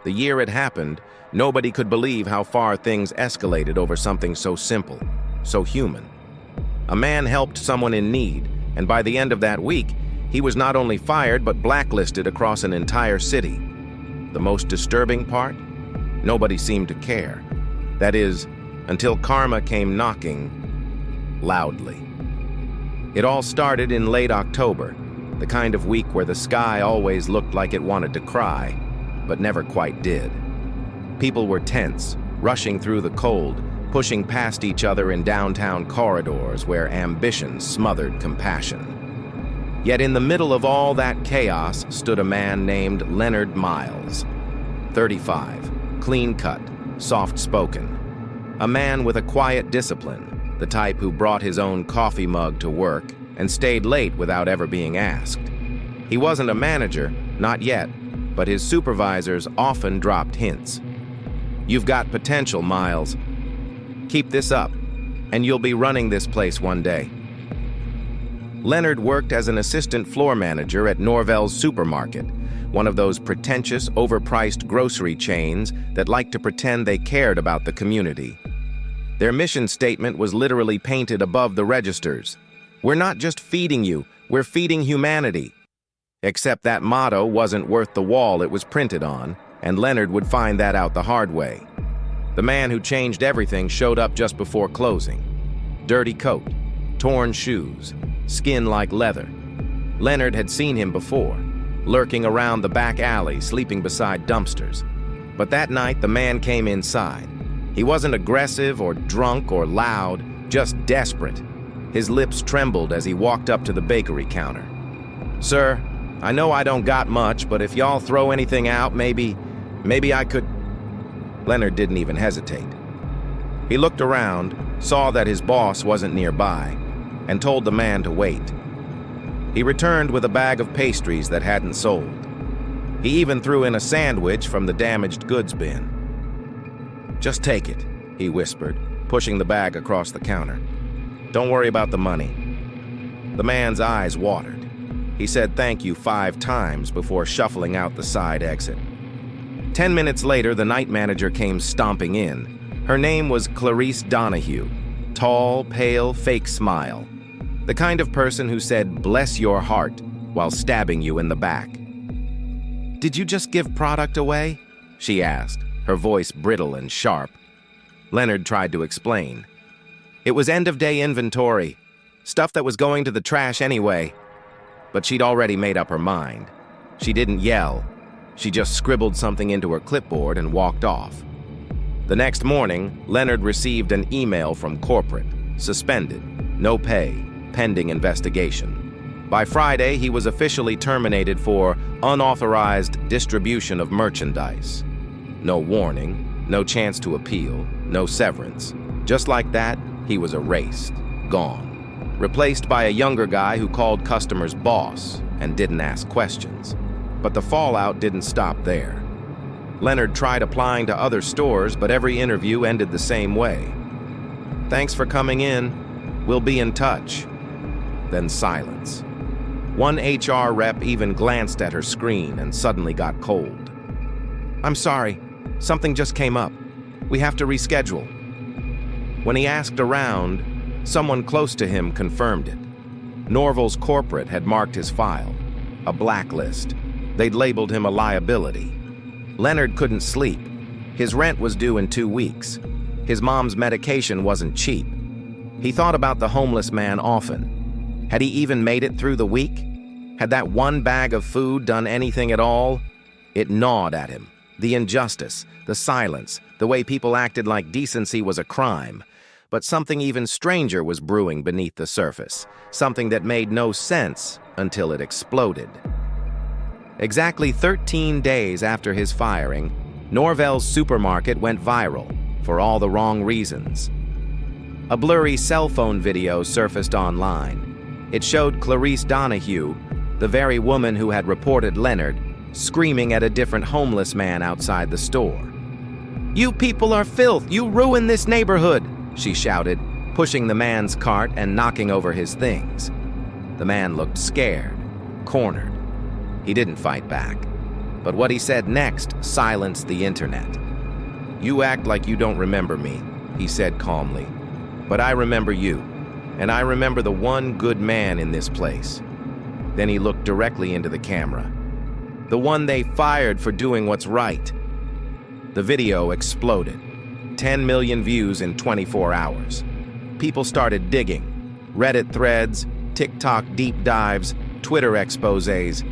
The year it happened, nobody could believe how far things escalated over something so simple, so human. A man helped someone in need, and by the end of that week, he was not only fired but blacklisted across an entire city. The most disturbing part? Nobody seemed to care. That is, until karma came knocking loudly. It all started in late October, the kind of week where the sky always looked like it wanted to cry, but never quite did. People were tense, rushing through the cold, pushing past each other in downtown corridors where ambition smothered compassion. Yet in the middle of all that chaos stood a man named Leonard Miles, 35, clean-cut, soft-spoken. A man with a quiet discipline, the type who brought his own coffee mug to work and stayed late without ever being asked. He wasn't a manager, not yet, but his supervisors often dropped hints. "You've got potential, Miles. Keep this up, and you'll be running this place one day." Leonard worked as an assistant floor manager at Norvell's Supermarket, one of those pretentious, overpriced grocery chains that like to pretend they cared about the community. Their mission statement was literally painted above the registers. "We're not just feeding you, we're feeding humanity." Except that motto wasn't worth the wall it was printed on, and Leonard would find that out the hard way. The man who changed everything showed up just before closing. Dirty coat, torn shoes, skin like leather. Leonard had seen him before, lurking around the back alley, sleeping beside dumpsters. But that night, the man came inside. He wasn't aggressive or drunk or loud, just desperate. His lips trembled as he walked up to the bakery counter. "Sir, I know I don't got much, but if y'all throw anything out, maybe I could..." Leonard didn't even hesitate. He looked around, saw that his boss wasn't nearby, and told the man to wait. He returned with a bag of pastries that hadn't sold. He even threw in a sandwich from the damaged goods bin. "Just take it," he whispered, pushing the bag across the counter. "Don't worry about the money." The man's eyes watered. He said thank you 5 times before shuffling out the side exit. 10 minutes later, the night manager came stomping in. Her name was Clarice Donahue. Tall, pale, fake smile. The kind of person who said, "Bless your heart," while stabbing you in the back. "Did you just give product away?" she asked, her voice brittle and sharp. Leonard tried to explain. "It was end-of-day inventory, stuff that was going to the trash anyway." But she'd already made up her mind. She didn't yell. She just scribbled something into her clipboard and walked off. The next morning, Leonard received an email from corporate. Suspended. No pay. Pending investigation. By Friday, he was officially terminated for unauthorized distribution of merchandise. No warning, no chance to appeal, no severance. Just like that, he was erased. Gone. Replaced by a younger guy who called customers boss and didn't ask questions. But the fallout didn't stop there. Leonard tried applying to other stores, but every interview ended the same way. "Thanks for coming in. We'll be in touch." Then silence. One HR rep even glanced at her screen and suddenly got cold. "I'm sorry. Something just came up. We have to reschedule." When he asked around, someone close to him confirmed it. Norvell's corporate had marked his file. A blacklist. They'd labeled him a liability. Leonard couldn't sleep. His rent was due in 2 weeks. His mom's medication wasn't cheap. He thought about the homeless man often. Had he even made it through the week? Had that one bag of food done anything at all? It gnawed at him. The injustice, the silence, the way people acted like decency was a crime. But something even stranger was brewing beneath the surface, something that made no sense until it exploded. Exactly 13 days after his firing, Norvell's Supermarket went viral for all the wrong reasons. A blurry cell phone video surfaced online. It showed Clarice Donahue, the very woman who had reported Leonard, screaming at a different homeless man outside the store. "You people are filth! You ruined this neighborhood!" she shouted, pushing the man's cart and knocking over his things. The man looked scared, cornered. He didn't fight back. But what he said next silenced the internet. "You act like you don't remember me," he said calmly. "But I remember you, and I remember the one good man in this place." Then he looked directly into the camera. "The one they fired for doing what's right." The video exploded. 10 million views in 24 hours. People started digging. Reddit threads, TikTok deep dives, Twitter exposés.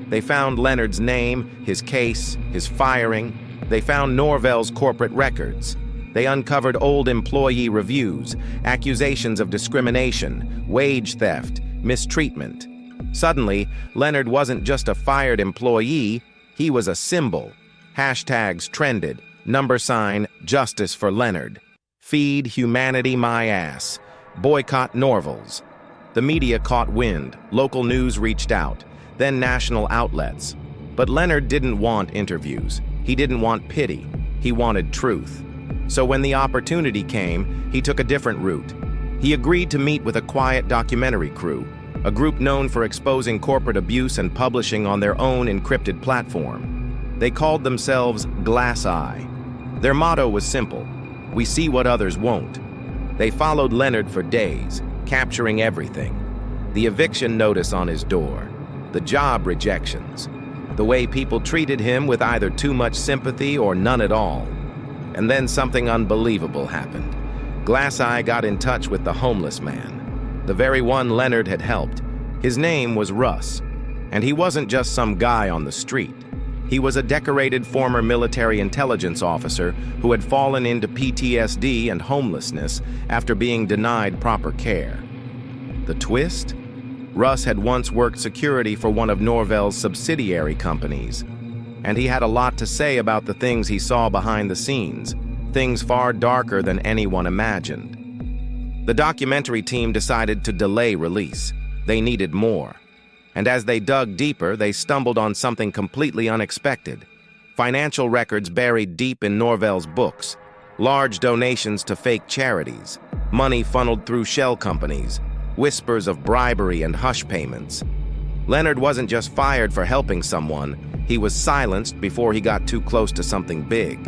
They found Leonard's name, his case, his firing. They found Norvell's corporate records. They uncovered old employee reviews, accusations of discrimination, wage theft, mistreatment. Suddenly, Leonard wasn't just a fired employee, he was a symbol. Hashtags trended, #, Justice for Leonard. Feed humanity my ass. Boycott Norvell's. The media caught wind, local news reached out, then national outlets. But Leonard didn't want interviews. He didn't want pity. He wanted truth. So when the opportunity came, he took a different route. He agreed to meet with a quiet documentary crew, a group known for exposing corporate abuse and publishing on their own encrypted platform. They called themselves Glass Eye. Their motto was simple: we see what others won't. They followed Leonard for days, capturing everything. The eviction notice on his door, the job rejections, the way people treated him with either too much sympathy or none at all. And then something unbelievable happened. Glass Eye got in touch with the homeless man, the very one Leonard had helped. His name was Russ, and he wasn't just some guy on the street. He was a decorated former military intelligence officer who had fallen into PTSD and homelessness after being denied proper care. The twist? Russ had once worked security for one of Norvell's subsidiary companies, and he had a lot to say about the things he saw behind the scenes, things far darker than anyone imagined. The documentary team decided to delay release. They needed more. And as they dug deeper, they stumbled on something completely unexpected. Financial records buried deep in Norvell's books, large donations to fake charities, money funneled through shell companies, whispers of bribery and hush payments. Leonard wasn't just fired for helping someone, he was silenced before he got too close to something big.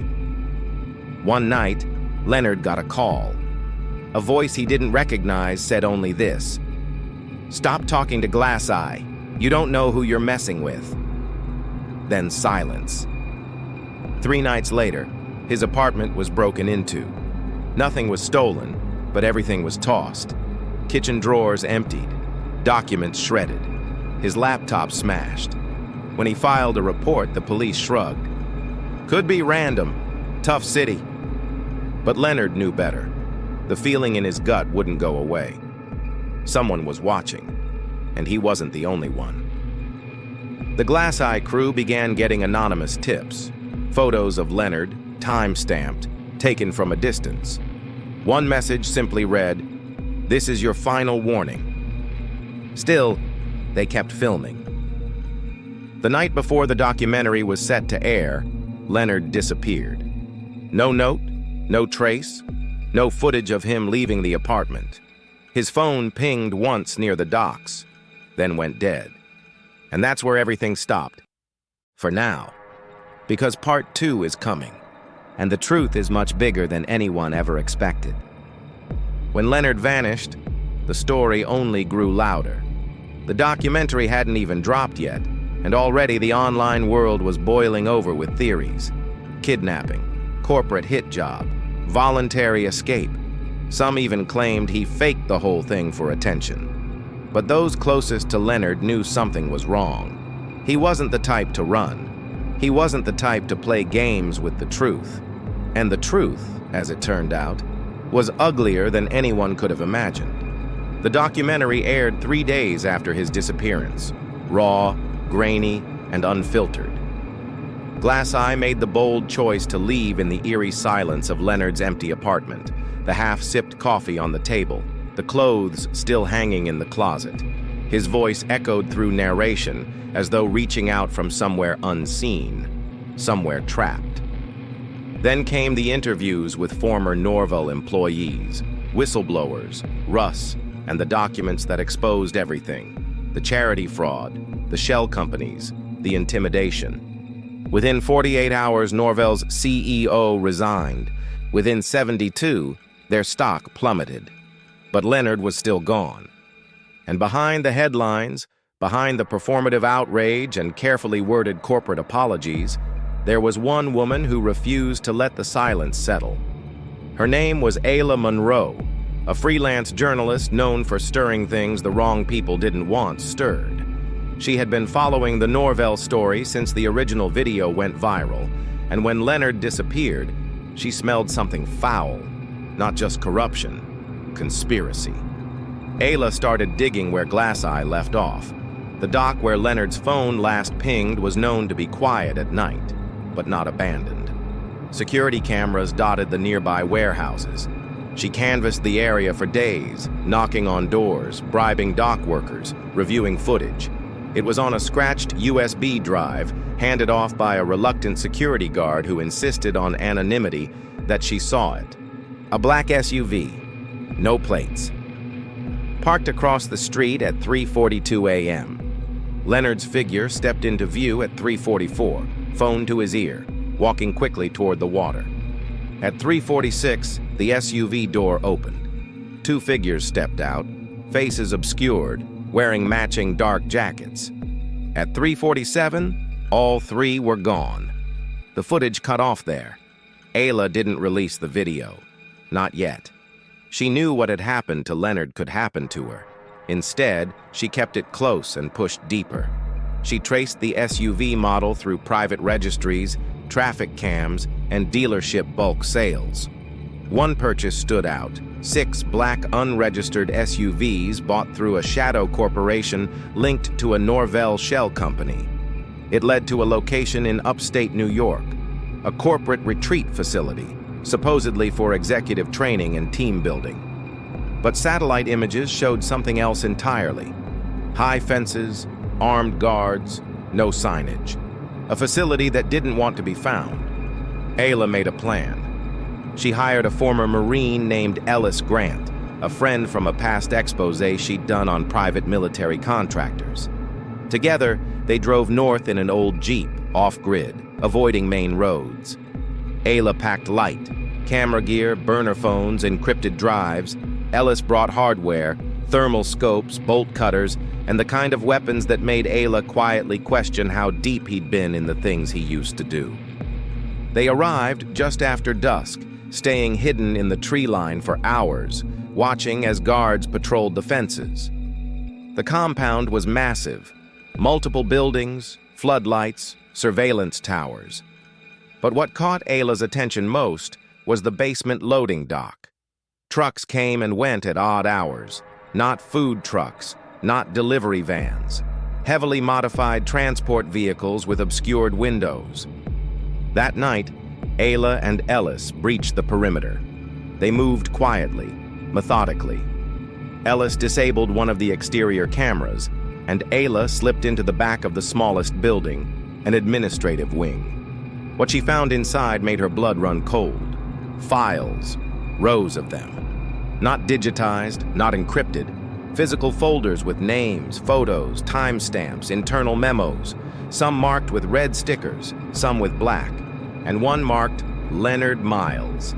One night, Leonard got a call. A voice he didn't recognize said only this: "Stop talking to Glass Eye. You don't know who you're messing with." Then silence. 3 nights later, his apartment was broken into. Nothing was stolen, but everything was tossed. Kitchen drawers emptied, documents shredded, his laptop smashed. When he filed a report, the police shrugged. Could be random, tough city. But Leonard knew better. The feeling in his gut wouldn't go away. Someone was watching, and he wasn't the only one. The Glass Eye crew began getting anonymous tips, photos of Leonard, time-stamped, taken from a distance. One message simply read, "This is your final warning." Still, they kept filming. The night before the documentary was set to air, Leonard disappeared. No note, no trace, no footage of him leaving the apartment. His phone pinged once near the docks, then went dead. And that's where everything stopped. For now. Because part 2 is coming, and the truth is much bigger than anyone ever expected. When Leonard vanished, the story only grew louder. The documentary hadn't even dropped yet, and already the online world was boiling over with theories. Kidnapping, corporate hit job, voluntary escape. Some even claimed he faked the whole thing for attention. But those closest to Leonard knew something was wrong. He wasn't the type to run. He wasn't the type to play games with the truth. And the truth, as it turned out, was uglier than anyone could have imagined. The documentary aired 3 days after his disappearance, raw, grainy, and unfiltered. Glass Eye made the bold choice to leave in the eerie silence of Leonard's empty apartment, the half-sipped coffee on the table, the clothes still hanging in the closet. His voice echoed through narration as though reaching out from somewhere unseen, somewhere trapped. Then came the interviews with former Norvell employees, whistleblowers, Russ, and the documents that exposed everything: the charity fraud, the shell companies, the intimidation. Within 48 hours, Norvell's CEO resigned. Within 72, their stock plummeted. But Leonard was still gone. And behind the headlines, behind the performative outrage and carefully worded corporate apologies, there was one woman who refused to let the silence settle. Her name was Ayla Monroe, a freelance journalist known for stirring things the wrong people didn't want stirred. She had been following the Norvell story since the original video went viral, and when Leonard disappeared, she smelled something foul, not just corruption, conspiracy. Ayla started digging where Glasseye left off. The dock where Leonard's phone last pinged was known to be quiet at night, but not abandoned. Security cameras dotted the nearby warehouses. She canvassed the area for days, knocking on doors, bribing dock workers, reviewing footage. It was on a scratched USB drive, handed off by a reluctant security guard who insisted on anonymity, that she saw it. A black SUV, no plates. Parked across the street at 3:42 a.m. Leonard's figure stepped into view at 3:44, phone to his ear, walking quickly toward the water. At 3:46, the SUV door opened. Two figures stepped out, faces obscured, wearing matching dark jackets. At 3:47, all three were gone. The footage cut off there. Ayla didn't release the video. Not yet. She knew what had happened to Leonard could happen to her. Instead, she kept it close and pushed deeper. She traced the SUV model through private registries, traffic cams, and dealership bulk sales. One purchase stood out: 6 black unregistered SUVs bought through a shadow corporation linked to a Norvell shell company. It led to a location in upstate New York, a corporate retreat facility, supposedly for executive training and team building. But satellite images showed something else entirely. High fences, armed guards, no signage. A facility that didn't want to be found. Ayla made a plan. She hired a former Marine named Ellis Grant, a friend from a past expose she'd done on private military contractors. Together, they drove north in an old Jeep, off-grid, avoiding main roads. Ayla packed light, camera gear, burner phones, encrypted drives. Ellis brought hardware, thermal scopes, bolt cutters, and the kind of weapons that made Ayla quietly question how deep he'd been in the things he used to do. They arrived just after dusk, staying hidden in the tree line for hours, watching as guards patrolled the fences. The compound was massive, multiple buildings, floodlights, surveillance towers. But what caught Ayla's attention most was the basement loading dock. Trucks came and went at odd hours, not food trucks, not delivery vans, heavily modified transport vehicles with obscured windows. That night, Ayla and Ellis breached the perimeter. They moved quietly, methodically. Ellis disabled one of the exterior cameras, and Ayla slipped into the back of the smallest building, an administrative wing. What she found inside made her blood run cold. Files, rows of them. Not digitized, not encrypted. Physical folders with names, photos, timestamps, internal memos, some marked with red stickers, some with black, and one marked Leonard Miles.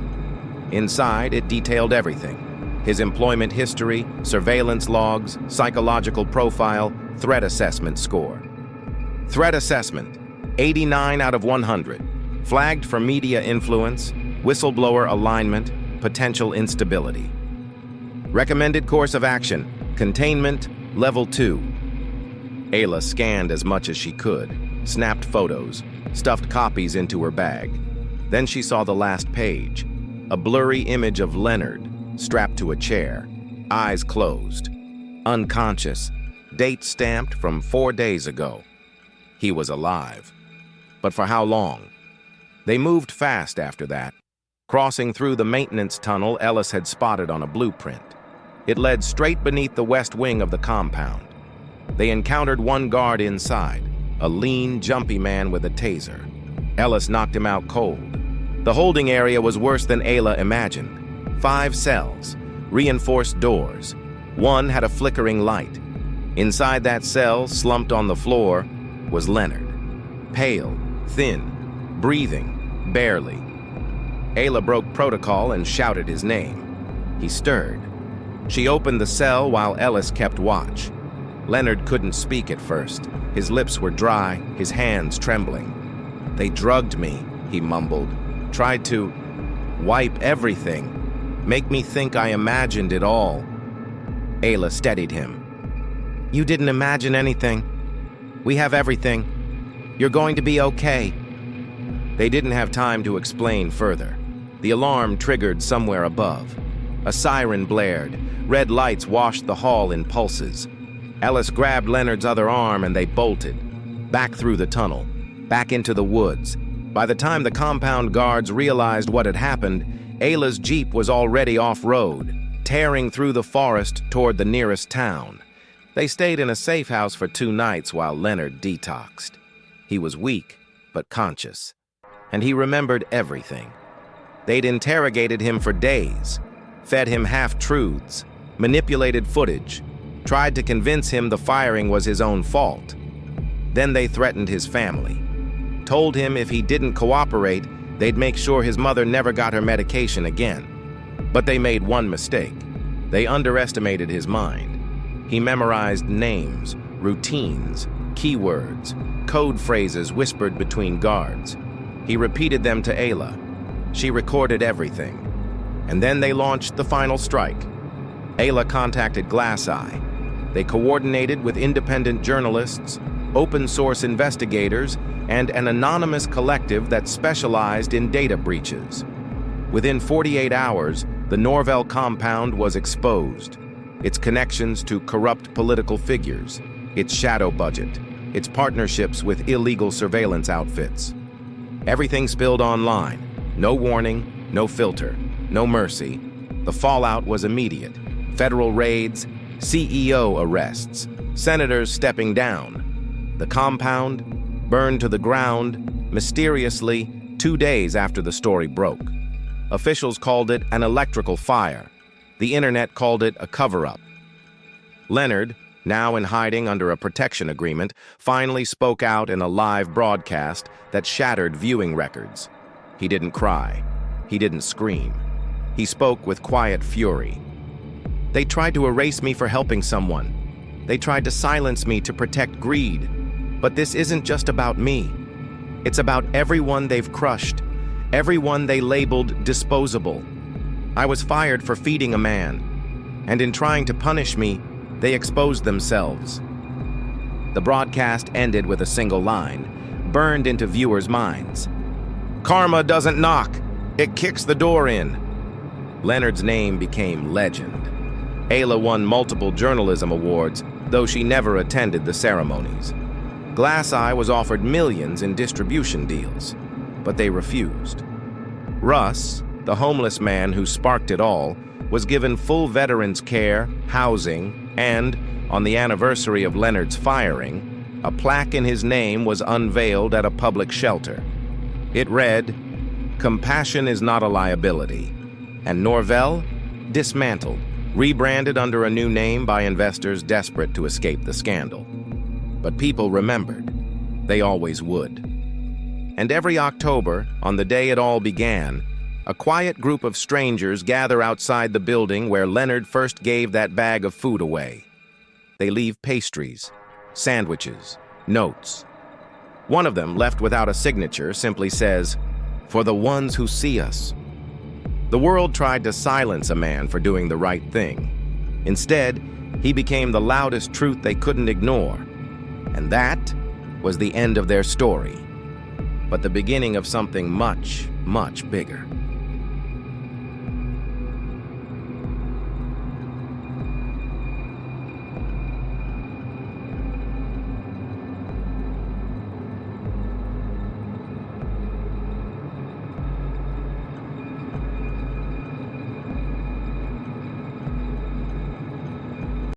Inside, it detailed everything: his employment history, surveillance logs, psychological profile, threat assessment score. Threat assessment, 89 out of 100, flagged for media influence, whistleblower alignment, potential instability. Recommended course of action, containment, level 2. Ayla scanned as much as she could, snapped photos, stuffed copies into her bag. Then she saw the last page, a blurry image of Leonard, strapped to a chair, eyes closed, unconscious, date stamped from 4 days ago. He was alive. But for how long? They moved fast after that, crossing through the maintenance tunnel Ellis had spotted on a blueprint. It led straight beneath the west wing of the compound. They encountered one guard inside, a lean, jumpy man with a taser. Ellis knocked him out cold. The holding area was worse than Ayla imagined. 5 cells, reinforced doors. One had a flickering light. Inside that cell, slumped on the floor, was Leonard. Pale, thin, breathing, barely. Ayla broke protocol and shouted his name. He stirred. She opened the cell while Ellis kept watch. Leonard couldn't speak at first. His lips were dry, his hands trembling. "They drugged me," he mumbled. "Tried to wipe everything. Make me think I imagined it all." Ayla steadied him. "You didn't imagine anything. We have everything. You're going to be okay." They didn't have time to explain further. The alarm triggered somewhere above. A siren blared. Red lights washed the hall in pulses. Ellis grabbed Leonard's other arm and they bolted. Back through the tunnel. Back into the woods. By the time the compound guards realized what had happened, Ayla's Jeep was already off-road, tearing through the forest toward the nearest town. They stayed in a safe house for 2 nights while Leonard detoxed. He was weak, but conscious. And he remembered everything. They'd interrogated him for days, fed him half-truths, manipulated footage, tried to convince him the firing was his own fault. Then they threatened his family, told him if he didn't cooperate, they'd make sure his mother never got her medication again. But they made one mistake. They underestimated his mind. He memorized names, routines, keywords, code phrases whispered between guards. He repeated them to Ayla. She recorded everything. And then they launched the final strike. Ayla contacted GlassEye. They coordinated with independent journalists, open-source investigators, and an anonymous collective that specialized in data breaches. Within 48 hours, the Norvell compound was exposed. Its connections to corrupt political figures, its shadow budget, its partnerships with illegal surveillance outfits. Everything spilled online. No warning, no filter, no mercy. The fallout was immediate. Federal raids, CEO arrests, senators stepping down. The compound burned to the ground mysteriously 2 days after the story broke. Officials called it an electrical fire. The internet called it a cover-up. Leonard, now in hiding under a protection agreement, finally spoke out in a live broadcast that shattered viewing records. He didn't cry. He didn't scream. He spoke with quiet fury. "They tried to erase me for helping someone. They tried to silence me to protect greed. But this isn't just about me. It's about everyone they've crushed, everyone they labeled disposable. I was fired for feeding a man, and in trying to punish me, they exposed themselves." The broadcast ended with a single line, burned into viewers' minds. "Karma doesn't knock, it kicks the door in." Leonard's name became legend. Ayla won multiple journalism awards, though she never attended the ceremonies. GlassEye was offered millions in distribution deals, but they refused. Russ, the homeless man who sparked it all, was given full veterans care, housing, and, on the anniversary of Leonard's firing, a plaque in his name was unveiled at a public shelter. It read, "Compassion is not a liability," and Norvell dismantled, rebranded under a new name by investors desperate to escape the scandal. But people remembered. They always would. And every October, on the day it all began, a quiet group of strangers gather outside the building where Leonard first gave that bag of food away. They leave pastries, sandwiches, notes. One of them, left without a signature, simply says, "For the ones who see us." The world tried to silence a man for doing the right thing. Instead, he became the loudest truth they couldn't ignore. And that was the end of their story, but the beginning of something much, much bigger.